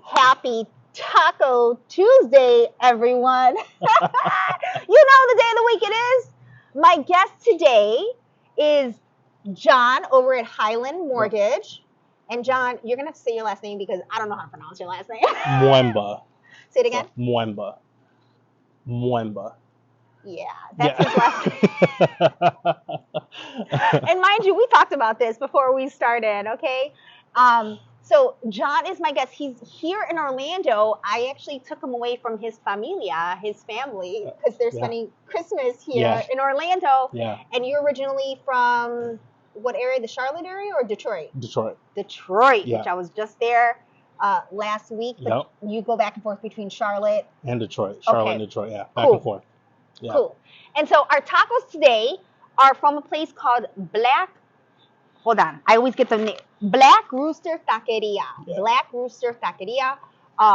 Happy Taco Tuesday, everyone. You know the day of the week it is. My guest today is John over at Highland Mortgage. And John, you're going to have to say your last name because I don't know how to pronounce your last name. Mwemba. Say it again. Mwemba. Yeah, that's his last name. And mind you, we talked about this before we started, okay? So John is my guest. He's here in Orlando. I actually took him away from his familia, his family, because they're spending Christmas here in Orlando. Yeah. And you're originally from what area? The Charlotte area or Detroit? Detroit. Which I was just there last week. But you go back and forth between Charlotte and Detroit. Charlotte and Detroit, back and forth. Yeah. Cool. And so our tacos today are from a place called hold on, I always get the name. Black Rooster Taqueria. Yeah. Black Rooster Taqueria.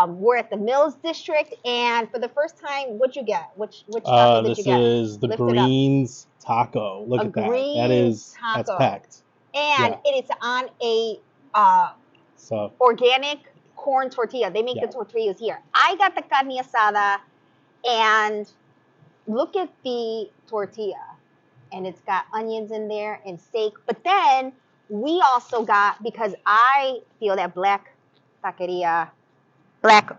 We're at the Mills District, and for the first time, what'd you get? Which taco did you get? This is the greens taco. Look at that. That's packed. And it is on a organic corn tortilla. They make the tortillas here. I got the carne asada, and look at the tortilla. And it's got onions in there and steak. But then we also got, because I feel that Black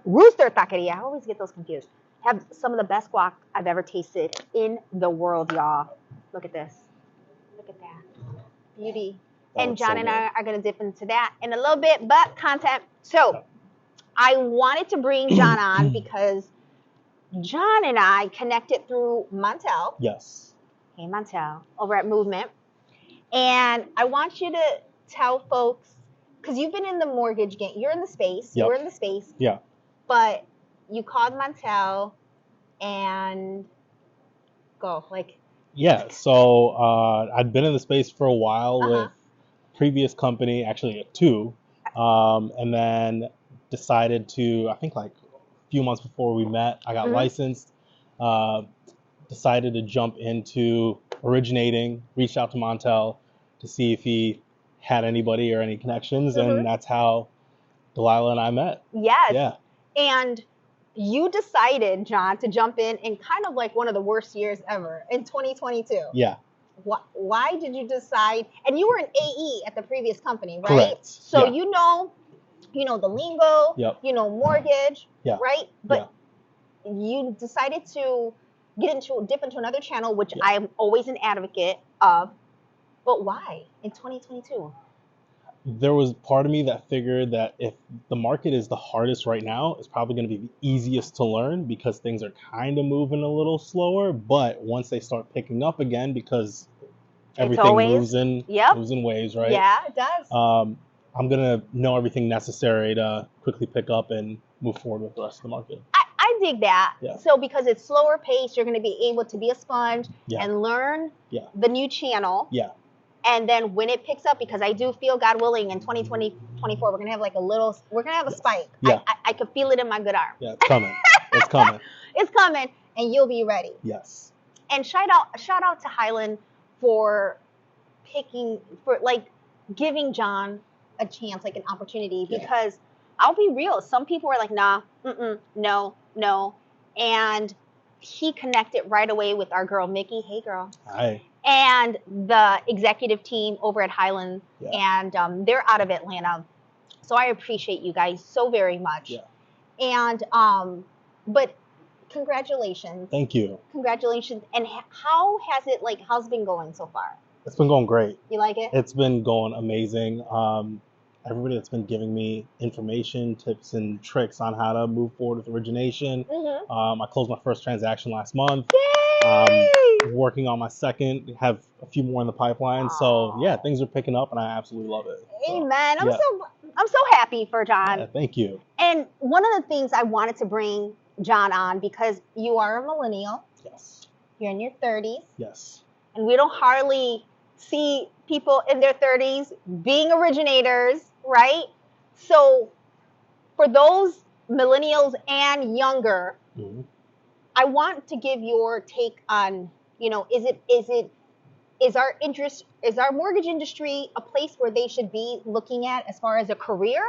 Rooster Taqueria, I always get those confused, have some of the best guac I've ever tasted in the world, y'all. Look at this. Look at that. Beauty. And John and I are going to dip into that in a little bit, but content. So I wanted to bring John on because John and I connected through Montel. Yes. Hey, Montel, over at Movement. And I want you to tell folks, because you've been in the mortgage game. You're in the space. Yep. You're in the space. Yeah. But you called Montel and go. So I'd been in the space for a while with previous company, actually two, and then decided to, I think like a few months before we met, I got licensed, decided to jump into originating, reached out to Montel to see if he had anybody or any connections, and that's how Dalila and I met. Yes. Yeah. And you decided, John, to jump in kind of like one of the worst years ever in 2022. Yeah. Why did you decide? And you were an AE at the previous company, right? Correct. So you know the lingo, you know mortgage, right? But you decided to dip into another channel, which I'm always an advocate of. But why in 2022? There was part of me that figured that if the market is the hardest right now, it's probably going to be the easiest to learn because things are kind of moving a little slower. But once they start picking up again, because everything moves in waves, right? Yeah, it does. I'm going to know everything necessary to quickly pick up and move forward with the rest of the market. I dig that. Yeah. So because it's slower pace, you're going to be able to be a sponge and learn the new channel. Yeah. And then when it picks up, because I do feel, God willing, in 2024, we're going to have we're going to have a spike. Yeah. I could feel it in my good arm. Yeah, it's coming. It's coming. It's coming, and you'll be ready. Yes. And shout out to Highland for giving John a chance, like an opportunity, because I'll be real. Some people were like, nah, no. And he connected right away with our girl, Mickey. Hey, girl. Hi. And the executive team over at Highland, and they're out of Atlanta. So I appreciate you guys so very much. Yeah. And, but congratulations. Thank you. Congratulations. And how's it been going so far? It's been going great. You like it? It's been going amazing. Everybody that's been giving me information, tips, and tricks on how to move forward with origination. I closed my first transaction last month. Yay! Working on my second, have a few more in the pipeline. So things are picking up, and I absolutely love it. Amen. I'm so happy for John. Yeah, thank you. And one of the things I wanted to bring John on, because you are a millennial. Yes. You're in your 30s. Yes. And we don't hardly see people in their 30s being originators, right? So for those millennials and younger, I want to give your take on, is our mortgage industry a place where they should be looking at as far as a career?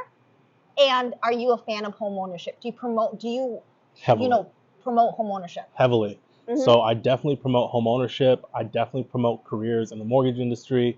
And are you a fan of home ownership? Do you Heavily. promote home ownership? Heavily. Mhm. So I definitely promote home ownership. I definitely promote careers in the mortgage industry.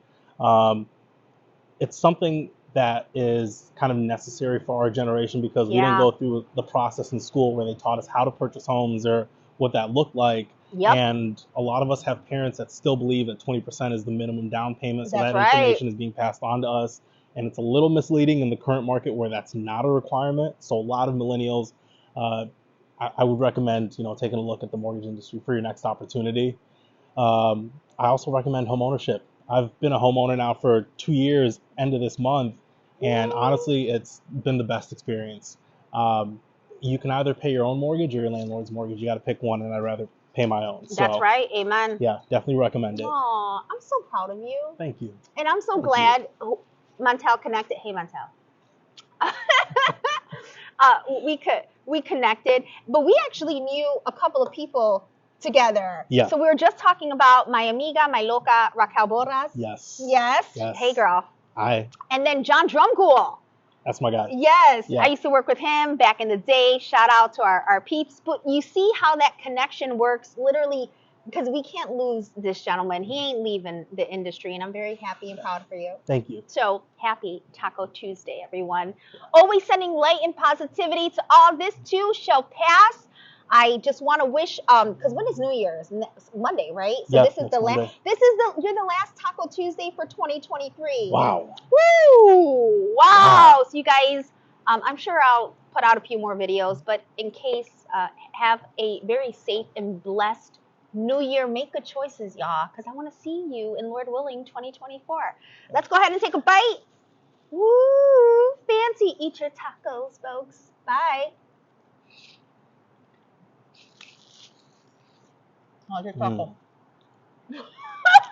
It's something that is kind of necessary for our generation because we didn't Yeah. go through the process in school where they taught us how to purchase homes or what that looked like. Yep. And a lot of us have parents that still believe that 20% is the minimum down payment. So That's that right. information is being passed on to us. And it's a little misleading in the current market where that's not a requirement. So a lot of millennials, I would recommend, taking a look at the mortgage industry for your next opportunity. I also recommend home ownership. I've been a homeowner now for 2 years, end of this month, and honestly, it's been the best experience. You can either pay your own mortgage or your landlord's mortgage. You got to pick one, and I'd rather pay my own. That's So, right. Amen. yeah, definitely recommend it. Aw, I'm so proud of you. Thank you. And I'm so Thank glad Montel connected. Hey, Montel. We connected, but we actually knew a couple of people together. Yeah. So we were just talking about my amiga, my loca, Raquel Borras. Yes. Yes. Yes. Hey, girl. Hi. And then John Drumgoole. That's my guy. Yes. Yeah. I used to work with him back in the day. Shout out to our peeps. But you see how that connection works literally, because we can't lose this gentleman. He ain't leaving the industry, and I'm very happy and proud for you. Thank you. So happy Taco Tuesday, everyone. Always sending light and positivity to all. This too shall pass. I just want to wish, because when is New Year's? Monday, right? So Yeah, this is next the Monday. last. You're the last Taco Tuesday for 2023. Wow. Woo! Wow. So you guys, I'm sure I'll put out a few more videos, but in case, have a very safe and blessed New Year. Make good choices, y'all, because I want to see you in, Lord willing, 2024. Let's go ahead and take a bite. Woo! Fancy. Eat your tacos, folks. Bye. Oh, your taco.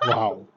Wow.